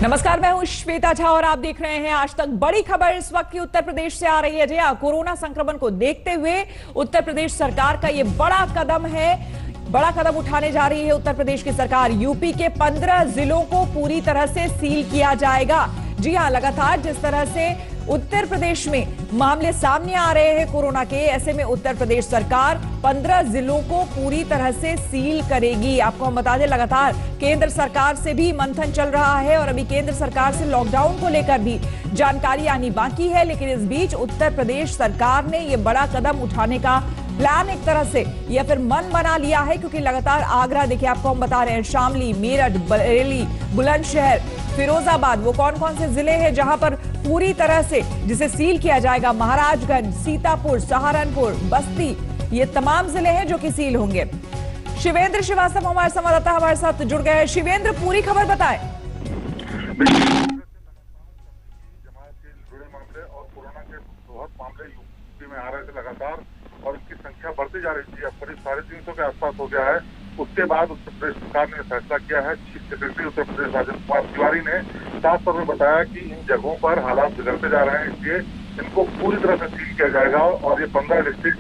नमस्कार, मैं हूं श्वेता झा और आप देख रहे हैं आज तक। बड़ी खबर इस वक्त की उत्तर प्रदेश से आ रही है। जी हां, कोरोना संक्रमण को देखते हुए उत्तर प्रदेश सरकार का ये बड़ा कदम है, बड़ा कदम उठाने जा रही है उत्तर प्रदेश की सरकार। यूपी के 15 जिलों को पूरी तरह से सील किया जाएगा। जी हां, लगातार जिस तरह से उत्तर प्रदेश में मामले सामने आ रहे हैं कोरोना के, ऐसे में उत्तर प्रदेश सरकार 15 जिलों को पूरी तरह से सील करेगी। आपको हम बता दें, लगातार केंद्र सरकार से भी मंथन चल रहा है और अभी केंद्र सरकार से लॉकडाउन को लेकर भी जानकारी आनी बाकी है। लेकिन इस बीच उत्तर प्रदेश सरकार ने यह बड़ा कदम उठाने का प्लान एक तरह से या फिर मन बना लिया है, क्योंकि लगातार आगरा, देखिए आपको हम बता रहे हैं, शामली, मेरठ, बरेली, बुलंदशहर, फिरोजाबाद, वो कौन कौन से जिले हैं जहां पर पूरी तरह से जिसे सील किया जाएगा। महाराजगंज, सीतापुर, सहारनपुर, बस्ती, ये तमाम जिले हैं जो कि सील होंगे। शिवेंद्र श्रीवास्तव हमारे संवाददाता हमारे साथ जुड़ गए हैं। शिवेंद्र, पूरी खबर बताएं। जुड़े मामले और कोरोना के बहुत मामले यूपी में आ रहे थे लगातार और इनकी संख्या बढ़ती जा रही थी। अब करीब 350 के आसपास हो गया है। उसके बाद उत्तर प्रदेश सरकार ने फैसला किया है। चीफ सेक्रेटरी उत्तर प्रदेश राजेंद्र कुमार तिवारी ने साफ तौर में बताया कि इन जगहों पर हालात बिगड़ते जा रहे हैं, इसलिए इनको पूरी तरह से सील किया जाएगा। और ये 15 डिस्ट्रिक्ट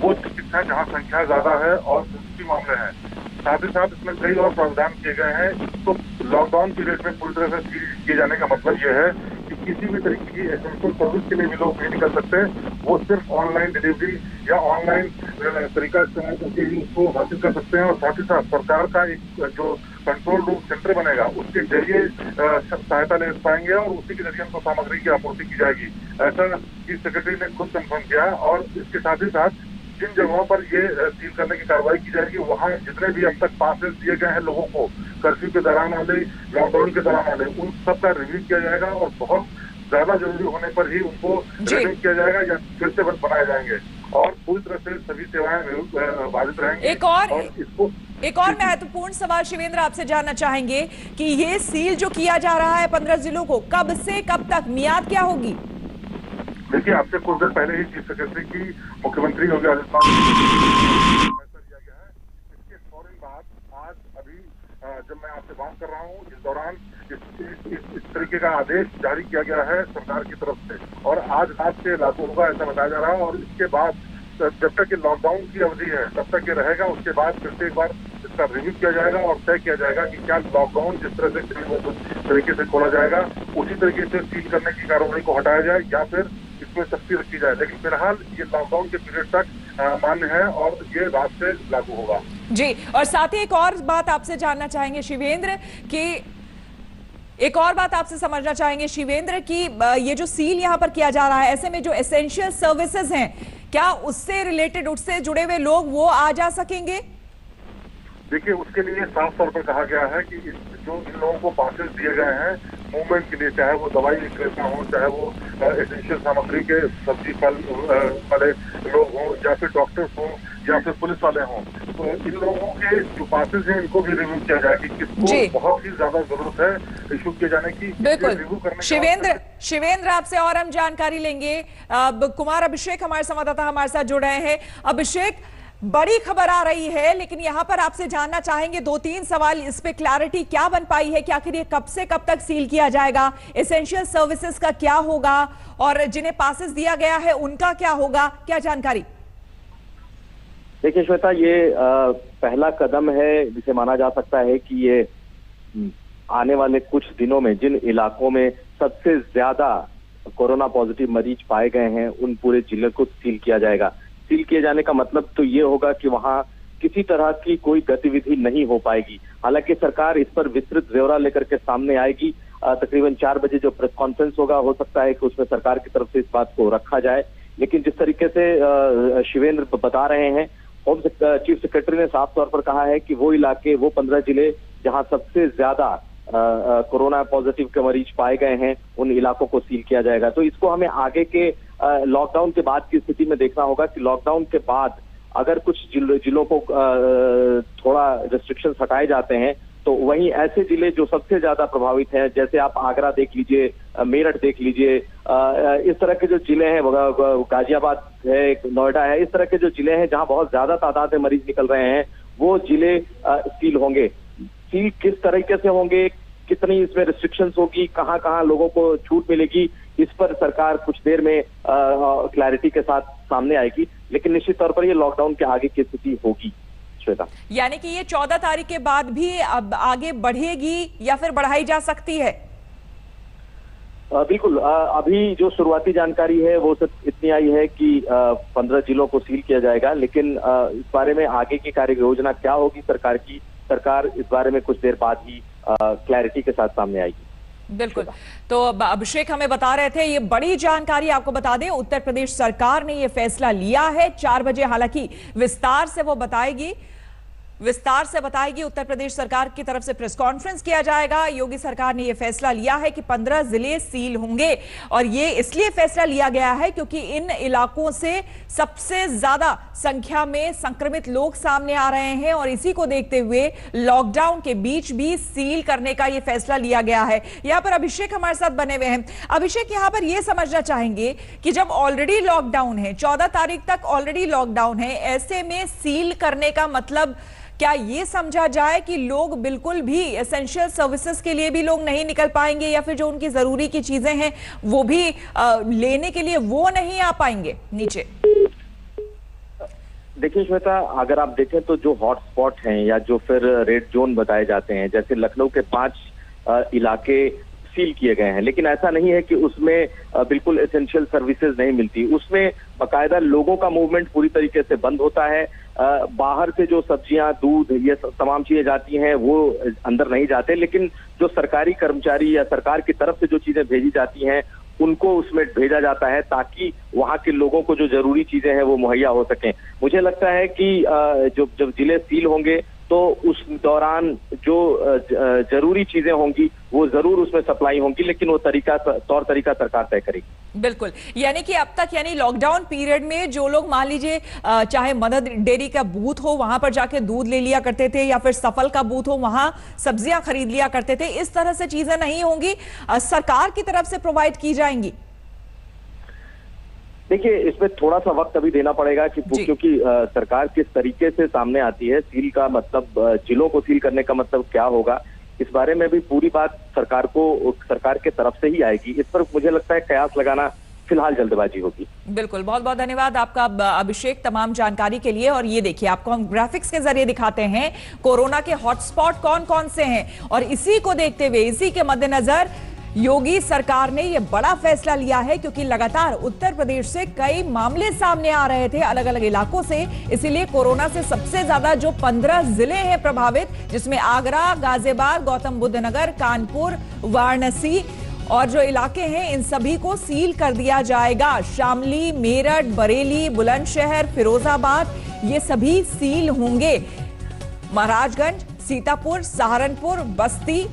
वो डिस्ट्रिक्ट है जहाँ संख्या ज्यादा है और सेंसिटिव मामले हैं। साथ ही साथ इसमें कई और प्रावधान किए गए हैं। तो लॉकडाउन पीरियड में पूरी तरह से सील किए जाने का मतलब यह है कि किसी भी तरीके की एसेंशियल सर्विस के लिए भी लोग नहीं निकल सकते। वो सिर्फ ऑनलाइन डिलीवरी या ऑनलाइन तरीका इस्तेमाल करके ही उसको हासिल कर सकते हैं। और साथ ही साथ सरकार का एक जो कंट्रोल रूम सेंटर बनेगा, उसके जरिए सहायता ले पाएंगे और उसी के जरिए उनको सामग्री की आपूर्ति की जाएगी। ऐसा चीफ सेक्रेटरी ने खुद कंफर्म किया। और इसके साथ ही साथ जिन जगहों पर ये सील करने की कार्रवाई की जाएगी, वहाँ जितने भी अब तक पासेस दिए गए हैं लोगों को कर्फ्यू के दौरान वाले, लॉकडाउन के दौरान वाले, उन सब का रिव्यू किया जाएगा और बहुत ज्यादा जरूरी होने पर ही उनको रिव्यू किया जाएगा या फिर से बनाए जाएंगे और पूरी तरह से सभी सेवाएं बाधित रहेंगी। एक और महत्वपूर्ण सवाल शिवेंद्र आपसे जानना चाहेंगे कि ये सील जो किया जा रहा है 15 जिलों को, कब से कब तक, मियाद क्या होगी? देखिए, आपसे कुछ देर पहले ही चीफ सेक्रेटरी की मुख्यमंत्री योगी आदित्यनाथ फैसला लिया गया है। इसके फौरन बाद आज अभी जब मैं आपसे बात कर रहा हूँ, इस दौरान इस तरीके का आदेश जारी किया गया है सरकार की तरफ से और आज रात से लागू होगा ऐसा बताया जा रहा है। और इसके बाद जब तक ये लॉकडाउन की अवधि है तब तक ये रहेगा। उसके बाद फिर से एक बार इसका रिव्यू किया जाएगा और तय किया जाएगा कि क्या लॉकडाउन जिस तरह से तरीके से खोला जाएगा उसी तरीके से सील करने की कार्रवाई को हटाया जाए या फिर इसमें सख्ती रखी जाए। लेकिन फिलहाल ये लॉकडाउन के पीरियड तक मान्य है और ये रात से लागू होगा। जी, और साथ ही एक और बात आपसे जानना चाहेंगे शिवेंद्र कि एक और बात आपसे समझना चाहेंगे शिवेंद्र कि ये जो सील यहाँ पर किया जा रहा है, ऐसे में जो एसेंशियल सर्विसेज हैं, क्या उससे रिलेटेड, उससे जुड़े हुए लोग वो आ जा सकेंगे? देखिए, उसके लिए साफ तौर पर कहा गया है कि जो इन लोगों को पासेस दिए गए हैं मूवमेंट के लिए, चाहे वो दवाई विक्रेता हो, चाहे वो एसेंशियल सामग्री के सब्जी फल वाले लोग हों या फिर डॉक्टर्स हों या फिर पुलिस वाले हों, तो इन लोगों के जो पासेस हैं इनको भी रिव्यू किया जाए कि किसको बहुत ही ज्यादा जरूरत है इशू किए जाने की। बिल्कुल शिवेंद्र, आपसे और हम जानकारी लेंगे। कुमार अभिषेक हमारे संवाददाता हमारे साथ जुड़ रहे हैं। अभिषेक, बड़ी खबर आ रही है, लेकिन यहां पर आपसे जानना चाहेंगे 2-3 सवाल, इस पे क्लैरिटी क्या बन पाई है कि आखिर ये कब से कब तक सील किया जाएगा, एसेंशियल सर्विसेज का क्या होगा और जिन्हें पासेस दिया गया है उनका क्या होगा, क्या जानकारी? देखिए श्वेता, ये पहला कदम है जिसे माना जा सकता है कि ये आने वाले कुछ दिनों में जिन इलाकों में सबसे ज्यादा कोरोना पॉजिटिव मरीज पाए गए हैं उन पूरे जिले को सील किया जाएगा। सील किए जाने का मतलब तो ये होगा कि वहां किसी तरह की कोई गतिविधि नहीं हो पाएगी। हालांकि सरकार इस पर विस्तृत ब्यौरा लेकर के सामने आएगी। तकरीबन 4 बजे जो प्रेस कॉन्फ्रेंस होगा, हो सकता है कि उसमें सरकार की तरफ से इस बात को रखा जाए। लेकिन जिस तरीके से शिवेंद्र बता रहे हैं, होम चीफ सेक्रेटरी ने साफ तौर पर कहा है कि वो इलाके, वो 15 जिले जहां सबसे ज्यादा कोरोना पॉजिटिव के मरीज पाए गए हैं, उन इलाकों को सील किया जाएगा। तो इसको हमें आगे के लॉकडाउन के बाद की स्थिति में देखना होगा कि लॉकडाउन के बाद अगर कुछ जिलों को थोड़ा रेस्ट्रिक्शंस हटाए जाते हैं तो वहीं ऐसे जिले जो सबसे ज्यादा प्रभावित हैं, जैसे आप आगरा देख लीजिए, मेरठ देख लीजिए, इस तरह के जो जिले हैं, गाजियाबाद है, नोएडा है, इस तरह के जो जिले हैं जहां बहुत ज्यादा तादाद में मरीज निकल रहे हैं, वो जिले सील होंगे। सील किस तरीके से होंगे, कितनी इसमें रिस्ट्रिक्शंस होगी, कहाँ कहाँ लोगों को छूट मिलेगी, इस पर सरकार कुछ देर में क्लैरिटी के साथ सामने आएगी। लेकिन निश्चित तौर पर ये लॉकडाउन के आगे की स्थिति होगी श्वेता। यानी कि ये 14 तारीख के बाद भी अब आगे बढ़ेगी या फिर बढ़ाई जा सकती है? बिल्कुल, अभी जो शुरुआती जानकारी है वो सिर्फ इतनी आई है कि 15 जिलों को सील किया जाएगा, लेकिन इस बारे में आगे की कार्य योजना क्या होगी सरकार की, सरकार इस बारे में कुछ देर बाद ही क्लैरिटी के साथ सामने आएगी। बिल्कुल, तो अभिषेक हमें बता रहे थे, ये बड़ी जानकारी आपको बता दें, उत्तर प्रदेश सरकार ने ये फैसला लिया है। 4 बजे हालांकि विस्तार से उत्तर प्रदेश सरकार की तरफ से प्रेस कॉन्फ्रेंस किया जाएगा। योगी सरकार ने यह फैसला लिया है कि 15 जिले सील होंगे, और ये इसलिए फैसला लिया गया है क्योंकि इन इलाकों से सबसे ज्यादा संख्या में संक्रमित लोग सामने आ रहे हैं, और इसी को देखते हुए लॉकडाउन के बीच भी सील करने का यह फैसला लिया गया है। यहां पर अभिषेक हमारे साथ बने हुए हैं। अभिषेक, यहां पर यह समझना चाहेंगे कि जब ऑलरेडी लॉकडाउन है, 14 तारीख तक ऑलरेडी लॉकडाउन है, ऐसे में सील करने का मतलब क्या ये समझा जाए कि लोग बिल्कुल भी एसेंशियल सर्विसेज के लिए भी लोग नहीं निकल पाएंगे, या फिर जो उनकी जरूरी की चीजें हैं वो भी लेने के लिए वो नहीं आ पाएंगे नीचे? देखिए श्वेता, अगर आप देखें तो जो हॉटस्पॉट हैं या जो फिर रेड जोन बताए जाते हैं, जैसे लखनऊ के 5 इलाके सील किए गए हैं, लेकिन ऐसा नहीं है कि उसमें बिल्कुल एसेंशियल सर्विसेज नहीं मिलती। उसमें बाकायदा लोगों का मूवमेंट पूरी तरीके से बंद होता है। बाहर से जो सब्जियां, दूध, ये तमाम चीजें जाती हैं वो अंदर नहीं जाते, लेकिन जो सरकारी कर्मचारी या सरकार की तरफ से जो चीजें भेजी जाती हैं उनको उसमें भेजा जाता है, ताकि वहां के लोगों को जो जरूरी चीजें हैं वो मुहैया हो सकें। मुझे लगता है कि जब जिले सील होंगे तो उस दौरान जो जरूरी चीजें होंगी वो जरूर उसमें सप्लाई होंगी, लेकिन वो तौर तरीका सरकार तय करेगी। बिल्कुल, यानी कि अब तक, यानी लॉकडाउन पीरियड में जो लोग मान लीजिए चाहे मदद डेयरी का बूथ हो वहां पर जाके दूध ले लिया करते थे, या फिर सफल का बूथ हो वहां सब्जियां खरीद लिया करते थे, इस तरह से चीजें नहीं होंगी, सरकार की तरफ से प्रोवाइड की जाएंगी। देखिए, इसमें थोड़ा सा वक्त अभी देना पड़ेगा क्योंकि सरकार किस तरीके से सामने आती है। सील का मतलब, जिलों को सील करने का मतलब क्या होगा, इस बारे में भी पूरी बात सरकार के तरफ से ही आएगी। इस पर मुझे लगता है कयास लगाना फिलहाल जल्दबाजी होगी। बिल्कुल, बहुत बहुत धन्यवाद आपका अभिषेक तमाम जानकारी के लिए। और ये देखिए, आपको हम ग्राफिक्स के जरिए दिखाते हैं कोरोना के हॉटस्पॉट कौन कौन से हैं, और इसी को देखते हुए, इसी के मद्देनजर योगी सरकार ने यह बड़ा फैसला लिया है, क्योंकि लगातार उत्तर प्रदेश से कई मामले सामने आ रहे थे अलग अलग इलाकों से। इसीलिए कोरोना से सबसे ज्यादा जो 15 जिले हैं प्रभावित, जिसमें आगरा, गाजियाबाद, गौतम बुद्ध नगर, कानपुर, वाराणसी और जो इलाके हैं, इन सभी को सील कर दिया जाएगा। शामली, मेरठ, बरेली, बुलंदशहर, फिरोजाबाद, ये सभी सील होंगे। महाराजगंज, सीतापुर, सहारनपुर, बस्ती।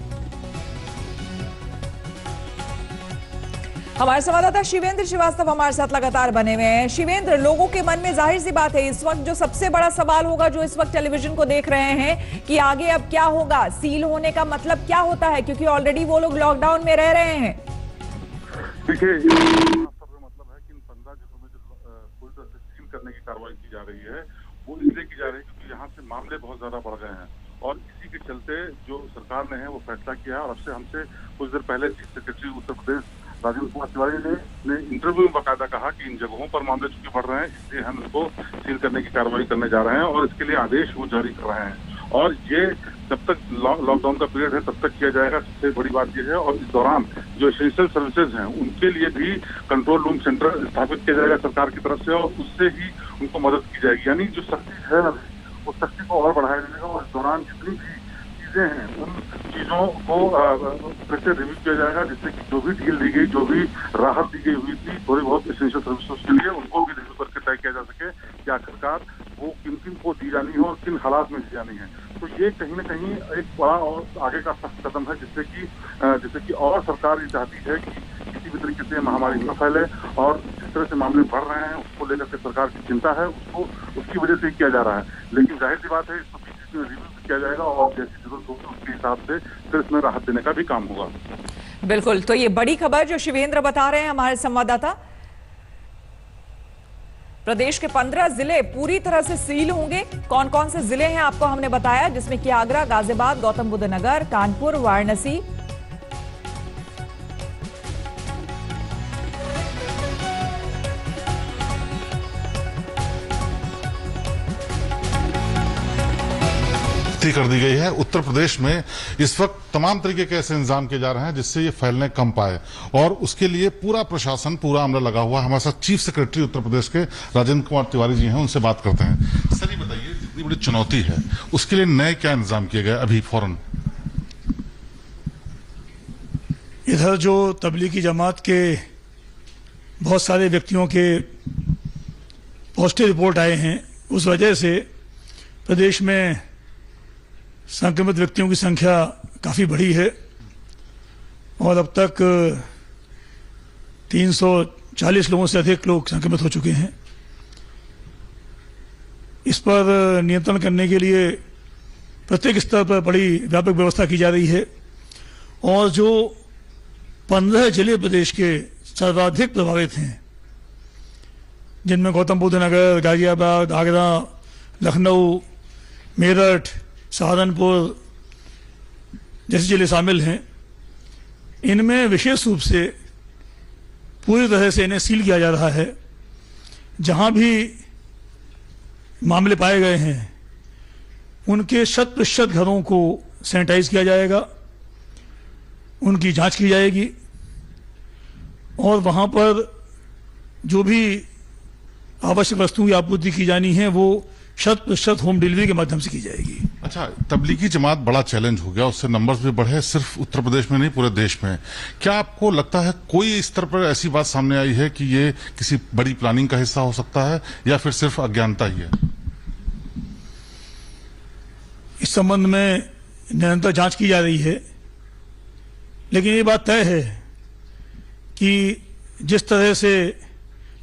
हमारे संवाददाता शिवेंद्र श्रीवास्तव हमारे साथ लगातार बने हुए हैं। शिवेंद्र, लोगों के मन में जाहिर सी बात है इस वक्त जो सबसे बड़ा सवाल होगा, जो इस वक्त टेलीविजन को देख रहे हैं, कि आगे अब क्या होगा, सील होने का मतलब क्या होता है, क्योंकि ऑलरेडी वो लोग लॉकडाउन में रह रहे हैं। देखिए, मतलब है कि इन 15 जिलों में जो पूरी तरह से सील करने की कार्रवाई की जा रही है वो इसलिए की जा रही है क्योंकि यहाँ से मामले बहुत ज्यादा बढ़ गए हैं, और इसी के चलते जो सरकार ने है वो फैसला किया है। और अब से हमसे कुछ देर पहले चीफ सेक्रेटरी उत्तर प्रदेश राजेंद्र कुमार तिवारी ने इंटरव्यू में बाकायदा कहा कि इन जगहों पर मामले चूंकि बढ़ रहे हैं, इसलिए हम इसको सील करने की कार्रवाई करने जा रहे हैं, और इसके लिए आदेश वो जारी कर रहे हैं। और ये जब तक लॉकडाउन का पीरियड है तब तक किया जाएगा। सबसे बड़ी बात यह है, और इस दौरान जो एसेंशियल सर्विसेज हैं उनके लिए भी कंट्रोल रूम सेंटर स्थापित किया जाएगा सरकार की तरफ से, और उससे ही उनको मदद की जाएगी। यानी जो सख्ती है उस सख्ती को और बढ़ाया जाएगा, और इस दौरान जितनी भी चीजें हैं उन चीजों को फिर से रिव्यू किया जाएगा, जिससे कि जो भी ढील दी गई, जो भी राहत दी गई हुई थी थोड़ी बहुत एसेंशियल सर्विसेज के लिए, उनको भी रिव्यू करके तय किया जा सके कि आखिरकार वो किन किन को दी जानी है और किन हालात में दी जानी है। तो ये कहीं न कहीं एक बड़ा और आगे का सख्त कदम है, जिससे कि और सरकार ये चाहती है कि किसी भी तरीके से महामारी न फैले, और जिस तरह से मामले बढ़ रहे हैं उसको लेकर के सरकार की चिंता है, उसकी वजह से ही किया जा रहा है। लेकिन जाहिर सी बात है, इसको रिव्यू किया जाएगा, और जैसी जरूरत होगी उसके हिसाब से फिर इसमें राहत देने का भी काम होगा। बिल्कुल, तो ये बड़ी खबर जो शिवेंद्र बता रहे हैं हमारे संवाददाता, प्रदेश के 15 जिले पूरी तरह से सील होंगे। कौन कौन से जिले हैं आपको हमने बताया, जिसमें कि आगरा, गाजियाबाद, गौतम बुद्ध नगर, कानपुर, वाराणसी, सख्ती कर दी गई है। उत्तर प्रदेश में इस वक्त तमाम तरीके के ऐसे इंतजाम किए जा रहे हैं जिससे ये फैलने कम पाए, और उसके लिए पूरा प्रशासन, पूरा अमला लगा हुआ है। हमारे साथ चीफ सेक्रेटरी उत्तर प्रदेश के राजेंद्र कुमार तिवारी जी हैं, उनसे बात करते हैं। सर, ये बताइए, जितनी बड़ी चुनौती है उसके लिए नए क्या इंतजाम किए गए अभी फौरन? इधर जो तबलीगी जमात के बहुत सारे व्यक्तियों के पॉजिटिव रिपोर्ट आए हैं, उस वजह से प्रदेश में संक्रमित व्यक्तियों की संख्या काफ़ी बढ़ी है और अब तक 340 लोगों से अधिक लोग संक्रमित हो चुके हैं। इस पर नियंत्रण करने के लिए प्रत्येक स्तर पर बड़ी व्यापक व्यवस्था की जा रही है और जो 15 जिले प्रदेश के सर्वाधिक प्रभावित हैं, जिनमें गौतम बुद्ध नगर, गाजियाबाद, आगरा, लखनऊ, मेरठ, सहारनपुर जैसे जिले शामिल हैं, इनमें विशेष रूप से पूरी तरह से इन्हें सील किया जा रहा है। जहां भी मामले पाए गए हैं उनके 100% घरों को सैनिटाइज किया जाएगा, उनकी जांच की जाएगी और वहां पर जो भी आवश्यक वस्तुओं की आपूर्ति की जानी है वो 100% होम डिलीवरी के माध्यम से की जाएगी। अच्छा, तबलीगी जमात बड़ा चैलेंज हो गया, उससे नंबर्स भी बढ़े, सिर्फ उत्तर प्रदेश में नहीं पूरे देश में। क्या आपको लगता है कोई स्तर पर ऐसी बात सामने आई है कि ये किसी बड़ी प्लानिंग का हिस्सा हो सकता है या फिर सिर्फ अज्ञानता ही है? इस संबंध में निरंतर जांच की जा रही है, लेकिन ये बात तय है कि जिस तरह से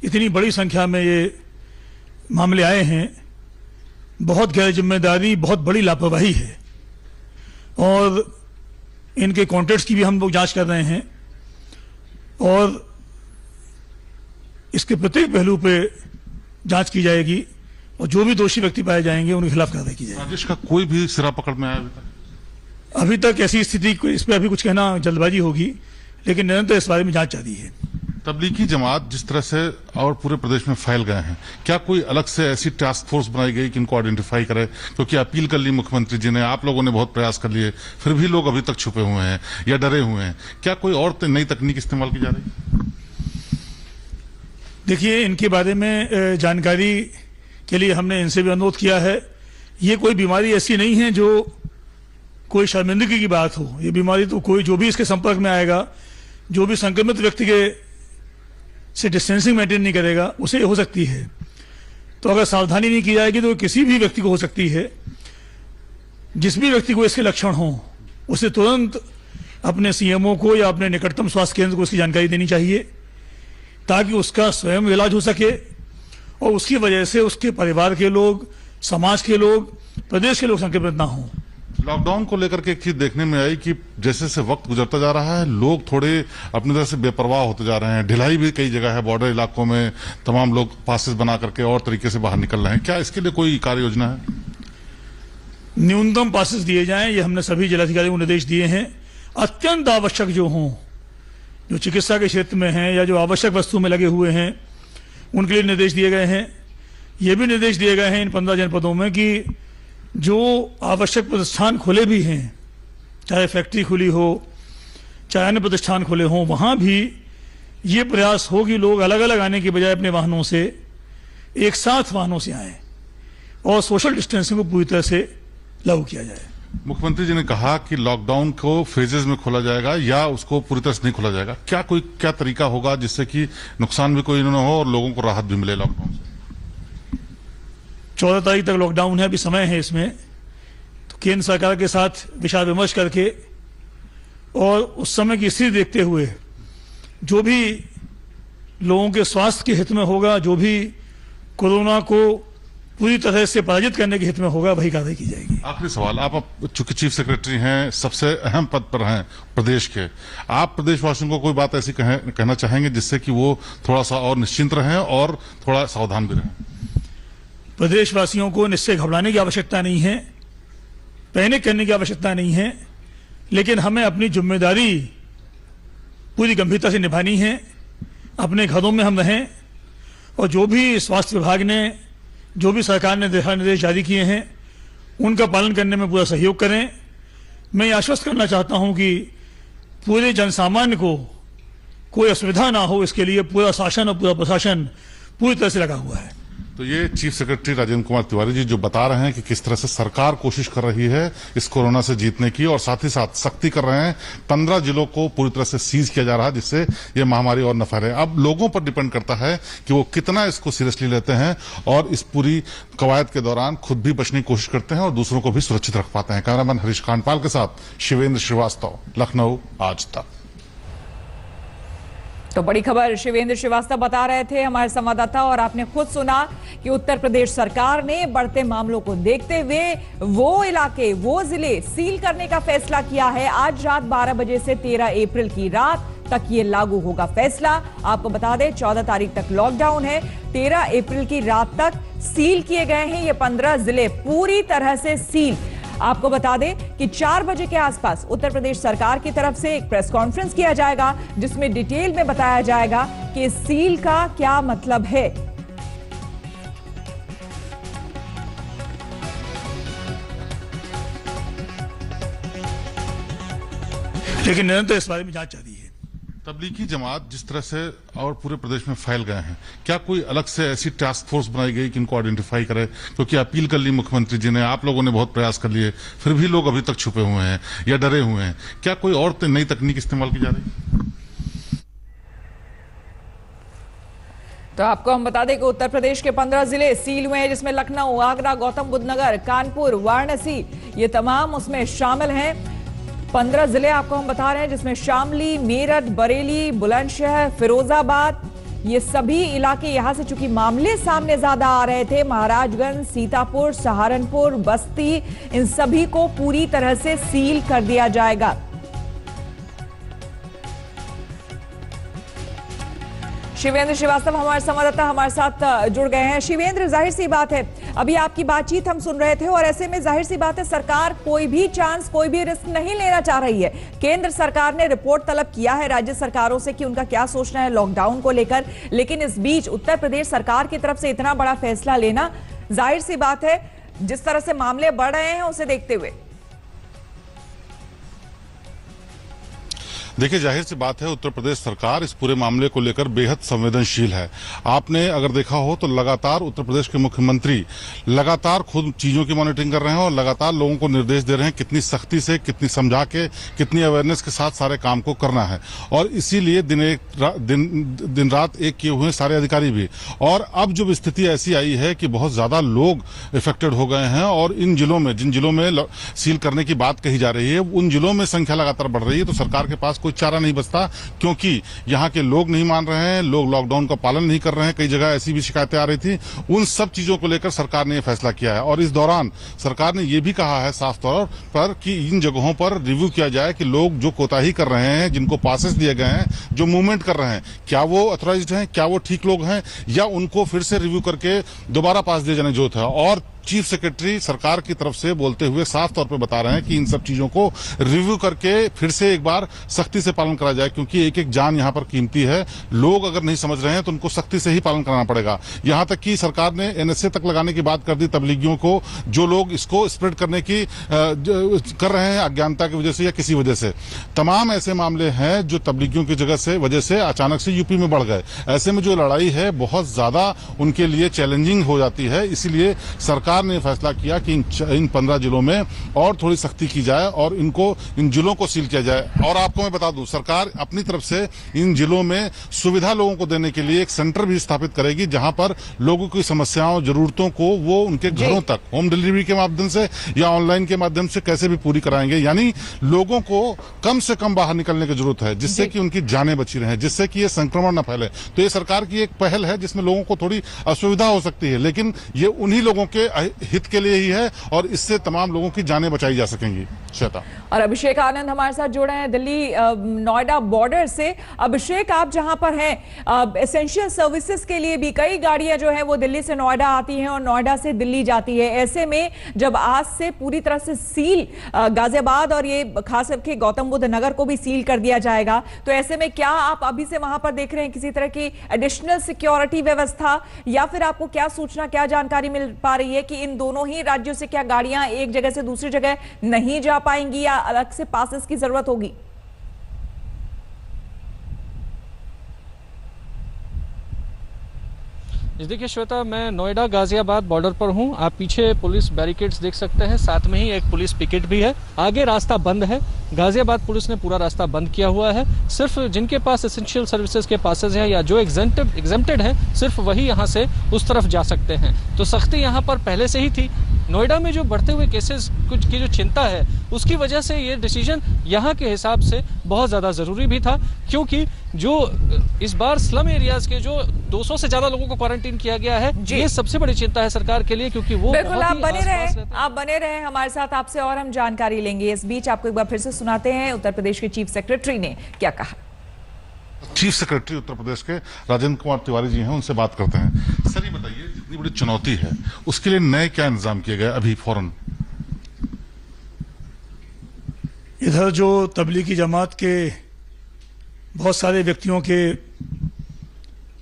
इतनी बड़ी संख्या में ये मामले आए हैं, बहुत गैर जिम्मेदारी, बहुत बड़ी लापरवाही है और इनके कॉन्टेक्ट्स की भी हम लोग जांच कर रहे हैं और इसके प्रत्येक पहलू पे जांच की जाएगी और जो भी दोषी व्यक्ति पाए जाएंगे उनके खिलाफ कार्रवाई की जाएगी। राजेश का कोई भी सिरा पकड़ में आया अभी तक ऐसी स्थिति, इस पर अभी कुछ कहना जल्दबाजी होगी, लेकिन निरंतर इस बारे में जांच जारी है। तबलीगी जमात जिस तरह से और पूरे प्रदेश में फैल गए हैं, क्या कोई अलग से ऐसी टास्क फोर्स बनाई गई कि इनको आइडेंटिफाई करे? क्योंकि अपील कर ली मुख्यमंत्री जी ने, आप लोगों ने बहुत प्रयास कर लिए, फिर भी लोग अभी तक छुपे हुए हैं या डरे हुए हैं। क्या कोई और नई तकनीक इस्तेमाल की जा रही है? देखिए, इनके बारे में जानकारी के लिए हमने इनसे भी अनुरोध किया है। ये कोई बीमारी ऐसी नहीं है जो कोई शर्मिंदगी की बात हो। ये बीमारी तो कोई जो भी इसके संपर्क में आएगा, जो भी संक्रमित व्यक्ति के से डिस्टेंसिंग मेंटेन नहीं करेगा, उसे हो सकती है। तो अगर सावधानी नहीं की जाएगी तो किसी भी व्यक्ति को हो सकती है। जिस भी व्यक्ति को इसके लक्षण हो उसे तुरंत अपने सीएमओ को या अपने निकटतम स्वास्थ्य केंद्र को इसकी जानकारी देनी चाहिए ताकि उसका स्वयं इलाज हो सके और उसकी वजह से उसके परिवार के लोग, समाज के लोग, प्रदेश के लोग संक्रमित ना हों। लॉकडाउन को लेकर के एक चीज देखने में आई कि जैसे जैसे वक्त गुजरता जा रहा है, लोग थोड़े अपनी तरह से बेपरवाह होते जा रहे हैं। ढिलाई भी कई जगह है, बॉर्डर इलाकों में तमाम लोग पासेस बना करके और तरीके से बाहर निकल रहे हैं। क्या इसके लिए कोई कार्य योजना है? न्यूनतम पासेस दिए जाएं, ये हमने सभी जिलाधिकारियों को निर्देश दिए हैं। अत्यंत आवश्यक जो हों, जो चिकित्सा के क्षेत्र में हैं या जो आवश्यक वस्तु में लगे हुए हैं, उनके लिए निर्देश दिए गए हैं। ये भी निर्देश दिए गए हैं इन 15 जनपदों में कि जो आवश्यक प्रतिष्ठान खुले भी हैं, चाहे फैक्ट्री खुली हो, चाहे अन्य प्रतिष्ठान खुले हों, वहाँ भी ये प्रयास हो कि लोग अलग अलग आने के बजाय अपने वाहनों से एक साथ वाहनों से आएँ और सोशल डिस्टेंसिंग को पूरी तरह से लागू किया जाए। मुख्यमंत्री जी ने कहा कि लॉकडाउन को फेजेस में खोला जाएगा या उसको पूरी तरह से नहीं खोला जाएगा। क्या तरीका होगा जिससे कि नुकसान भी कोई न हो और लोगों को राहत भी मिले लॉकडाउन से? 14 तारीख तक लॉकडाउन है, अभी समय है इसमें, तो केंद्र सरकार के साथ विचार विमर्श करके और उस समय की स्थिति देखते हुए जो भी लोगों के स्वास्थ्य के हित में होगा, जो भी कोरोना को पूरी तरह से पराजित करने के हित में होगा, वही कार्रवाई की जाएगी। आखिरी सवाल, आप चूंकि चीफ सेक्रेटरी हैं, सबसे अहम पद पर हैं प्रदेश के, आप प्रदेशवासियों को कोई बात ऐसी कहना चाहेंगे जिससे कि वो थोड़ा सा और निश्चिंत रहें और थोड़ा सावधान भी रहें? प्रदेशवासियों को निश्चय घबराने की आवश्यकता नहीं है, पैनिक करने की आवश्यकता नहीं है, लेकिन हमें अपनी जिम्मेदारी पूरी गंभीरता से निभानी है। अपने घरों में हम रहें और जो भी स्वास्थ्य विभाग ने, जो भी सरकार ने दिशा निर्देश जारी किए हैं उनका पालन करने में पूरा सहयोग करें। मैं ये आश्वस्त करना चाहता हूं कि पूरे जनसामान्य को कोई असुविधा ना हो, इसके लिए पूरा शासन और पूरा प्रशासन पूरी तरह से लगा हुआ है। तो ये चीफ सेक्रेटरी राजेंद्र कुमार तिवारी जी जो बता रहे हैं कि किस तरह से सरकार कोशिश कर रही है इस कोरोना से जीतने की, और साथ ही साथ सख्ती कर रहे हैं। 15 जिलों को पूरी तरह से सीज किया जा रहा है जिससे ये महामारी और न फैले। अब लोगों पर डिपेंड करता है कि वो कितना इसको सीरियसली लेते हैं और इस पूरी कवायद के दौरान खुद भी बचने की कोशिश करते हैं और दूसरों को भी सुरक्षित रख पाते हैं। कैमरामैन हरीश खानपाल के साथ शिवेंद्र श्रीवास्तव, लखनऊ, आज तक। तो बड़ी खबर शिवेंद्र श्रीवास्तव बता रहे थे हमारे संवाददाता, और आपने खुद सुना कि उत्तर प्रदेश सरकार ने बढ़ते मामलों को देखते हुए वो इलाके, वो जिले सील करने का फैसला किया है। आज रात 12 बजे से 13 अप्रैल की रात तक ये लागू होगा फैसला। आपको बता दें 14 तारीख तक लॉकडाउन है, 13 अप्रैल की रात तक सील किए गए हैं ये 15 जिले, पूरी तरह से सील। आपको बता दें कि 4 बजे के आसपास उत्तर प्रदेश सरकार की तरफ से एक प्रेस कॉन्फ्रेंस किया जाएगा जिसमें डिटेल में बताया जाएगा कि सील का क्या मतलब है। लेकिन निरंतर इस बारे में जांच जारी है। तबलीगी जमात जिस तरह से और पूरे प्रदेश में फैल गए हैं, क्या कोई अलग से ऐसी टास्क फोर्स बनाई गई कि इनको आइडेंटिफाई करे? क्योंकि अपील कर ली मुख्यमंत्री जी ने, आप लोगों ने बहुत प्रयास कर लिए, फिर भी लोग अभी तक छुपे हुए हैं या डरे हुए हैं। क्या कोई और नई तकनीक इस्तेमाल की जा रही है? तो आपको हम बता दें कि उत्तर प्रदेश के 15 जिले सील हुए हैं जिसमें लखनऊ, आगरा, गौतम बुद्ध नगर, कानपुर, वाराणसी ये तमाम उसमें शामिल हैं। 15 जिले आपको हम बता रहे हैं जिसमें शामली, मेरठ, बरेली, बुलंदशहर, फिरोजाबाद ये सभी इलाके। यहां से चूंकि मामले सामने ज्यादा आ रहे थे, महाराजगंज, सीतापुर, सहारनपुर, बस्ती, इन सभी को पूरी तरह से सील कर दिया जाएगा। शिवेंद्र श्रीवास्तव हमारे संवाददाता हमारे साथ जुड़ गए हैं। शिवेंद्र, जाहिर सी बात है अभी आपकी बातचीत हम सुन रहे थे, और ऐसे में जाहिर सी बात है सरकार कोई भी चांस, कोई भी रिस्क नहीं लेना चाह रही है। केंद्र सरकार ने रिपोर्ट तलब किया है राज्य सरकारों से कि उनका क्या सोचना है लॉकडाउन को लेकर, लेकिन इस बीच उत्तर प्रदेश सरकार की तरफ से इतना बड़ा फैसला लेना, जाहिर सी बात है जिस तरह से मामले बढ़ रहे हैं उसे देखते हुए। देखिए, जाहिर सी बात है उत्तर प्रदेश सरकार इस पूरे मामले को लेकर बेहद संवेदनशील है। आपने अगर देखा हो तो लगातार उत्तर प्रदेश के मुख्यमंत्री लगातार खुद चीजों की मॉनिटरिंग कर रहे हैं और लगातार लोगों को निर्देश दे रहे हैं कितनी सख्ती से, कितनी समझा के, कितनी अवेयरनेस के साथ सारे काम को करना है। और इसीलिए दिन रात एक किए हुए सारे अधिकारी भी। और अब जब स्थिति ऐसी आई है कि बहुत ज्यादा लोग इफेक्टेड हो गए हैं और इन जिलों में, जिन जिलों में सील करने की बात कही जा रही है, उन जिलों में संख्या लगातार बढ़ रही है, तो सरकार के पास कोई चारा नहीं बचता, क्योंकि यहां के लोग नहीं मान रहे हैं, लोग लॉकडाउन का पालन नहीं कर रहे हैं। कई जगह ऐसी भी शिकायतें आ रही थी। उन सब चीजों को लेकर सरकार ने यह फैसला किया है। और इस दौरान सरकार ने यह भी कहा है साफ तौर पर कि इन जगहों पर रिव्यू किया जाए कि लोग जो कोताही कर रहे हैं, जिनको पासेस दिए गए हैं, जो मूवमेंट कर रहे हैं, क्या वो ऑथराइज्ड हैं, क्या वो ठीक लोग हैं, या उनको फिर से रिव्यू करके दोबारा पास दिए जाने जो था। और चीफ सेक्रेटरी सरकार की तरफ से बोलते हुए साफ तौर पे बता रहे हैं कि इन सब चीजों को रिव्यू करके फिर से एक बार सख्ती से पालन करा जाए, क्योंकि एक एक जान यहां पर कीमती है। लोग अगर नहीं समझ रहे हैं तो उनको सख्ती से ही पालन कराना पड़ेगा। यहां तक कि सरकार ने एनएसए तक लगाने की बात कर दी तबलीगियों को, जो लोग इसको स्प्रेड करने की कर रहे हैं अज्ञानता की वजह से या किसी वजह से। तमाम ऐसे मामले हैं जो तबलीगियों की वजह से अचानक से यूपी में बढ़ गए। ऐसे में जो लड़ाई है बहुत ज्यादा उनके लिए चैलेंजिंग हो जाती है। इसीलिए सरकार ने फैसला किया कि इन 15 जिलों में और थोड़ी सख्ती की जाए और इन जिलों को सील किया जाए। और आपको मैं बता दूं, सरकार अपनी तरफ से इन जिलों में सुविधा लोगों को देने के लिए एक सेंटर भी स्थापित करेगी, जहां पर लोगों की समस्याओं, जरूरतों को वो उनके घरों तक होम डिलीवरी के माध्यम से या ऑनलाइन के माध्यम से कैसे भी पूरी कराएंगे। यानी लोगों को कम से कम बाहर निकलने की जरूरत है, जिससे कि उनकी जानें बची रहें, जिससे कि ये संक्रमण न फैले। तो ये सरकार की एक पहल है जिसमें लोगों को थोड़ी असुविधा हो सकती है, लेकिन ये उन्हीं लोगों के हित के लिए ही है और इससे तमाम लोगों की जानें बचाई जा सकेंगी। श्वेता और अभिषेक आनंद हमारे साथ जुड़े हैं दिल्ली नोएडा बॉर्डर से। अभिषेक, आप जहां पर हैं, एसेंशियल सर्विसेज के लिए भी कई गाड़ियां जो है वो दिल्ली से नोएडा आती हैं और नोएडा से दिल्ली जाती है। ऐसे में जब आज से पूरी तरह से सील गाजियाबाद और ये खास करके गौतम बुद्ध नगर को भी सील कर दिया जाएगा, तो ऐसे में क्या आप अभी से वहां पर देख रहे हैं किसी तरह की एडिशनल सिक्योरिटी व्यवस्था, या फिर आपको क्या सूचना, क्या जानकारी मिल पा रही है कि इन दोनों ही राज्यों से क्या गाड़ियां एक जगह से दूसरी जगह नहीं जा पाएंगी या अलग से पासेस की जरूरत होगी? देखिए श्वेता, मैं नोएडा गाजियाबाद बॉर्डर पर हूं। आप पीछे पुलिस बैरिकेड्स देख सकते हैं, साथ में ही एक पुलिस पिकेट भी है। आगे रास्ता बंद है, गाजियाबाद पुलिस ने पूरा रास्ता बंद किया हुआ है। सिर्फ जिनके पास एसेंशियल सर्विसेज के पासेज हैं या जो एग्जेम्प्टेड हैं, सिर्फ वही यहां से उस तरफ जा सकते हैं। तो सख्ती यहां पर पहले से ही थी। नोएडा में जो बढ़ते हुए केसेस की जो चिंता है, उसकी वजह से ये डिसीजन यहाँ के हिसाब से बहुत ज़्यादा ज़रूरी भी था, क्योंकि जो इस बार स्लम एरियाज के जो 200 से ज़्यादा लोगों को क्वारंटीन किया गया है, ये सबसे बड़ी चिंता है सरकार के लिए, क्योंकि वो बिल्कुल आप बने रहे हमारे साथ, आपसे और हम जानकारी लेंगे। इस बीच आपको एक बार फिर से सुनाते हैं उत्तर प्रदेश के चीफ सेक्रेटरी ने क्या कहा। चीफ सेक्रेटरी उत्तर प्रदेश के राजेंद्र कुमार तिवारी जी हैं, उनसे बात करते हैं। सर ये बताइए, जितनी बड़ी चुनौती है उसके लिए नए क्या इंतजाम किए गए अभी फौरन? इधर जो तबलीगी जमात के बहुत सारे व्यक्तियों के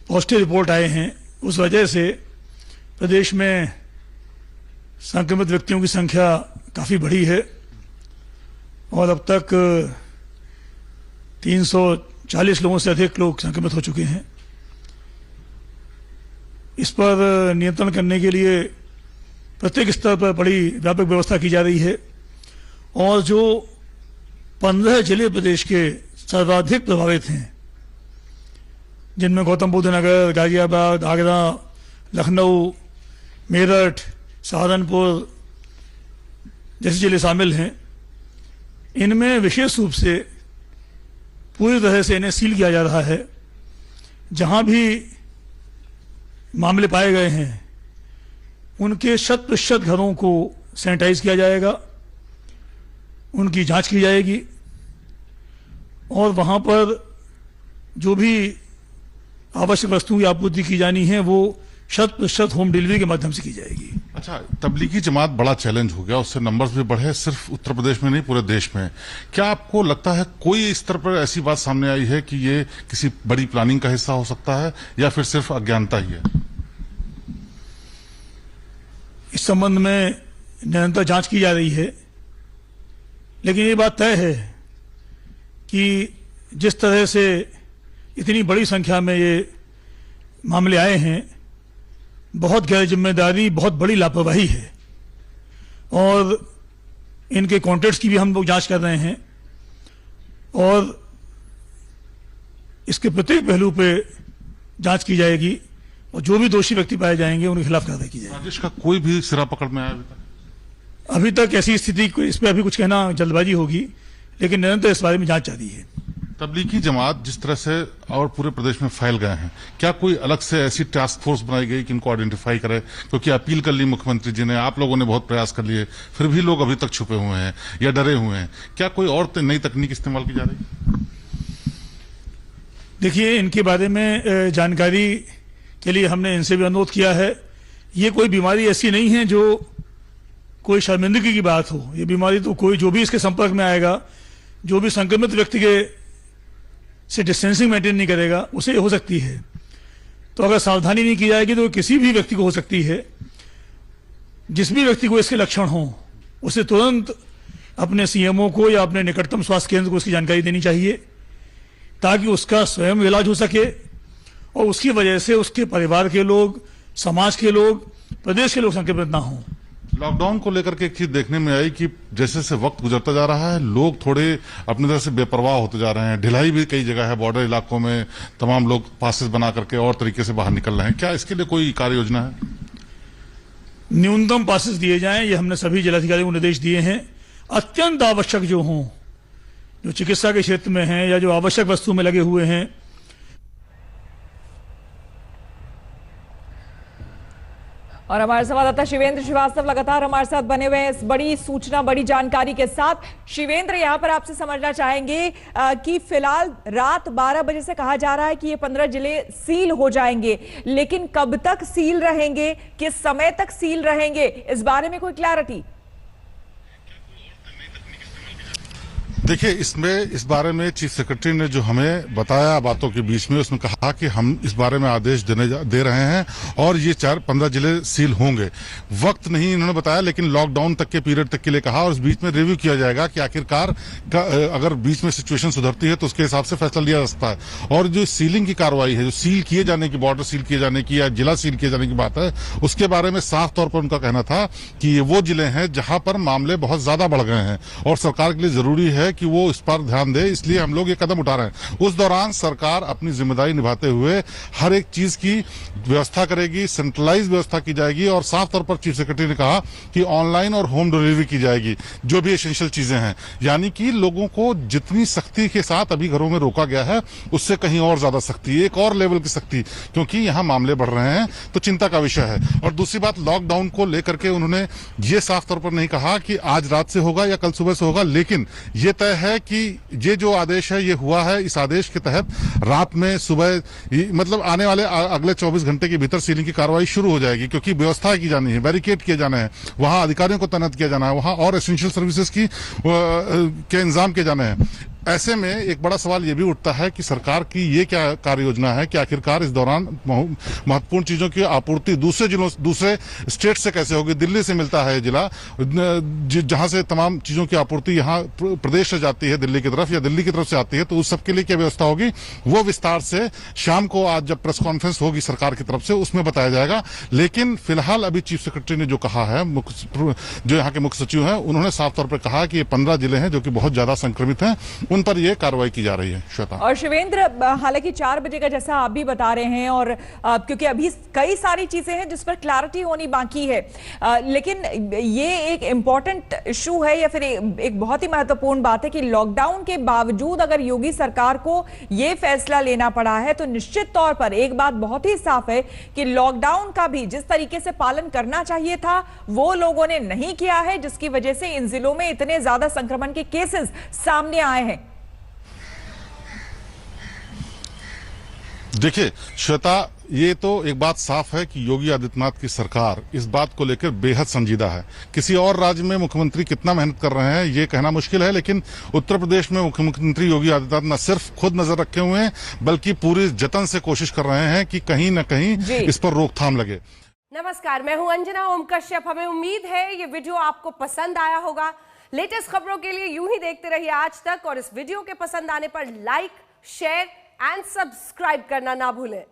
पॉजिटिव रिपोर्ट आए हैं, उस वजह से प्रदेश में संक्रमित व्यक्तियों की संख्या काफ़ी बढ़ी है और अब तक 340 लोगों से अधिक लोग संक्रमित हो चुके हैं। इस पर नियंत्रण करने के लिए प्रत्येक स्तर पर बड़ी व्यापक व्यवस्था की जा रही है और जो 15 जिले प्रदेश के सर्वाधिक प्रभावित हैं, जिनमें गौतम बुद्ध नगर, गाजियाबाद, आगरा, लखनऊ, मेरठ, सहारनपुर जैसे जिले शामिल हैं, इनमें विशेष रूप से पूरी तरह से इन्हें सील किया जा रहा है। जहां भी मामले पाए गए हैं उनके 100% घरों को सैनिटाइज किया जाएगा, उनकी जांच की जाएगी और वहां पर जो भी आवश्यक वस्तुओं की आपूर्ति की जानी है वो 100% होम डिलीवरी के माध्यम से की जाएगी। अच्छा, तबलीगी जमात बड़ा चैलेंज हो गया, उससे नंबर्स भी बढ़े, सिर्फ उत्तर प्रदेश में नहीं पूरे देश में। क्या आपको लगता है कोई इस तरह पर ऐसी बात सामने आई है कि ये किसी बड़ी प्लानिंग का हिस्सा हो सकता है या फिर सिर्फ अज्ञानता ही है? इस संबंध में निरंतर जांच की जा रही है, लेकिन ये बात तय है कि जिस तरह से इतनी बड़ी संख्या में ये मामले आए हैं, बहुत गैर जिम्मेदारी, बहुत बड़ी लापरवाही है और इनके कॉन्ट्रैक्ट्स की भी हम लोग जांच कर रहे हैं और इसके प्रत्येक पहलू पे जांच की जाएगी और जो भी दोषी व्यक्ति पाए जाएंगे उनके खिलाफ कार्रवाई की जाएगी। राजेश का कोई भी सिरा पकड़ में आया अभी तक ऐसी स्थिति, इस पर अभी कुछ कहना जल्दबाजी होगी, लेकिन निरंतर इस बारे में जांच जारी है। तबलीगी जमात जिस तरह से और पूरे प्रदेश में फैल गए हैं, क्या कोई अलग से ऐसी टास्क फोर्स बनाई गई कि इनको आइडेंटिफाई करे? क्योंकि अपील कर ली मुख्यमंत्री जी ने, आप लोगों ने बहुत प्रयास कर लिए, फिर भी लोग अभी तक छुपे हुए हैं या डरे हुए हैं। क्या कोई और नई तकनीक इस्तेमाल की जा रही है? देखिए, इनके बारे में जानकारी के लिए हमने इनसे भी अनुरोध किया है। ये कोई बीमारी ऐसी नहीं है जो कोई शर्मिंदगी की बात हो। ये बीमारी तो कोई जो भी इसके संपर्क में आएगा, जो भी संक्रमित व्यक्ति के से डिस्टेंसिंग मेंटेन नहीं करेगा, उसे हो सकती है। तो अगर सावधानी नहीं की जाएगी तो किसी भी व्यक्ति को हो सकती है। जिस भी व्यक्ति को इसके लक्षण हो, उसे तुरंत अपने सीएमओ को या अपने निकटतम स्वास्थ्य केंद्र को इसकी जानकारी देनी चाहिए, ताकि उसका स्वयं इलाज हो सके और उसकी वजह से उसके परिवार के लोग, समाज के लोग, प्रदेश के लोग संक्रमित ना हों। लॉकडाउन को लेकर के एक चीज देखने में आई कि जैसे जैसे वक्त गुजरता जा रहा है, लोग थोड़े अपनी तरह से बेपरवाह होते जा रहे हैं। ढिलाई भी कई जगह है, बॉर्डर इलाकों में तमाम लोग पासेस बना करके और तरीके से बाहर निकल रहे हैं। क्या इसके लिए कोई कार्य योजना है? न्यूनतम पासेस दिए जाएं, ये हमने सभी जिलाधिकारियों को निर्देश दिए हैं। अत्यंत आवश्यक जो हों, जो चिकित्सा के क्षेत्र में हैं या जो आवश्यक वस्तु में लगे हुए हैं। और हमारे संवाददाता शिवेंद्र श्रीवास्तव लगातार हमारे साथ बने हुए हैं इस बड़ी सूचना, बड़ी जानकारी के साथ। शिवेंद्र, यहां पर आपसे समझना चाहेंगे कि फिलहाल रात 12 बजे से कहा जा रहा है कि ये 15 जिले सील हो जाएंगे, लेकिन कब तक सील रहेंगे, किस समय तक सील रहेंगे, इस बारे में कोई क्लैरिटी? देखिए, इसमें इस बारे में चीफ सेक्रेटरी ने जो हमें बताया बातों के बीच में, उसमें कहा कि हम इस बारे में आदेश दे रहे हैं और ये 4-15 जिले सील होंगे। वक्त नहीं इन्होंने बताया, लेकिन लॉकडाउन तक के पीरियड तक के लिए कहा और इस बीच में रिव्यू किया जाएगा कि आखिरकार अगर बीच में सिचुएशन सुधरती है तो उसके हिसाब से फैसला लिया जा सकता है। और जो सीलिंग की कार्रवाई है, जो सील किए जाने की, बॉर्डर सील किए जाने की या जिला सील किए जाने की बात है, उसके बारे में साफ तौर पर उनका कहना था कि ये वो जिले हैं जहां पर मामले बहुत ज्यादा बढ़ गए हैं और सरकार के लिए जरूरी है कि वो इस पर ध्यान दे, इसलिए हम लोग ये कदम उठा रहे हैं। उस दौरान सरकार अपनी जिम्मेदारी निभाते हुए हर एक चीज की व्यवस्था करेगी, सेंट्रलाइज व्यवस्था की जाएगी और साफ तौर पर चीफ सेक्रेटरी ने कहा कि ऑनलाइन और होम डिलीवरी की जाएगी, जो भी एसेंशियल चीजें हैं। यानी कि लोगों को जितनी सख्ती के साथ अभी घरों में रोका गया है, उससे कहीं और ज्यादा सख्ती, एक और लेवल की सख्ती, क्योंकि यहां मामले बढ़ रहे हैं, तो चिंता का विषय है। और दूसरी बात, लॉकडाउन को लेकर के उन्होंने ये साफ तौर पर नहीं कहा कि आज रात से होगा या कल सुबह से होगा, लेकिन ये तय है कि ये जो आदेश है ये हुआ है। इस आदेश के तहत रात में, सुबह, मतलब आने वाले अगले 24 घंटे के भीतर सीलिंग की कार्रवाई शुरू हो जाएगी, क्योंकि व्यवस्था की जानी है, बैरिकेड किए जाना है, वहां अधिकारियों को तैनात किया जाना है, वहां और एसेंशियल सर्विसेज के इंतजाम किए जाने हैं। ऐसे में एक बड़ा सवाल ये भी उठता है कि सरकार की ये क्या कार्य योजना है कि आखिरकार इस दौरान महत्वपूर्ण चीजों की आपूर्ति दूसरे जिलों, दूसरे स्टेट से कैसे होगी। दिल्ली से मिलता है जिला, जहां से तमाम चीजों की आपूर्ति यहाँ प्रदेश से जाती है दिल्ली की तरफ या दिल्ली की तरफ से आती है, तो उस सबके लिए क्या व्यवस्था होगी, वो विस्तार से शाम को आज जब प्रेस कॉन्फ्रेंस होगी सरकार की तरफ से, उसमें बताया जाएगा। लेकिन फिलहाल अभी चीफ सेक्रेटरी ने जो कहा है, जो यहाँ के मुख्य सचिव हैं, उन्होंने साफ तौर पर कहा कि ये 15 जिले हैं जो कि बहुत ज्यादा संक्रमित हैं, उन पर यह कार्रवाई की जा रही है। श्वेता और शिवेंद्र, हालांकि 4 बजे का जैसा आप भी बता रहे हैं, और क्योंकि अभी कई सारी चीजें हैं जिस पर क्लैरिटी होनी बाकी है, लेकिन ये एक इंपॉर्टेंट इशू है या फिर एक बहुत ही महत्वपूर्ण बात है कि लॉकडाउन के बावजूद अगर योगी सरकार को ये फैसला लेना पड़ा है, तो निश्चित तौर पर एक बात बहुत ही साफ है कि लॉकडाउन का भी जिस तरीके से पालन करना चाहिए था, वो लोगों ने नहीं किया है, जिसकी वजह से इन जिलों में इतने ज्यादा संक्रमण के केसेस सामने आए हैं। देखिए श्वेता, ये तो एक बात साफ है कि योगी आदित्यनाथ की सरकार इस बात को लेकर बेहद संजीदा है। किसी और राज्य में मुख्यमंत्री कितना मेहनत कर रहे हैं ये कहना मुश्किल है, लेकिन उत्तर प्रदेश में मुख्यमंत्री योगी आदित्यनाथ न सिर्फ खुद नजर रखे हुए हैं, बल्कि पूरे जतन से कोशिश कर रहे हैं कि कहीं न कहीं इस पर रोकथाम लगे। नमस्कार, मैं हूं अंजना ओम कश्यप। हमें उम्मीद है ये वीडियो आपको पसंद आया होगा। लेटेस्ट खबरों के लिए यूं ही देखते रहिए आज तक, और इस वीडियो के पसंद आने पर लाइक, शेयर एंड सब्सक्राइब करना ना भूलें।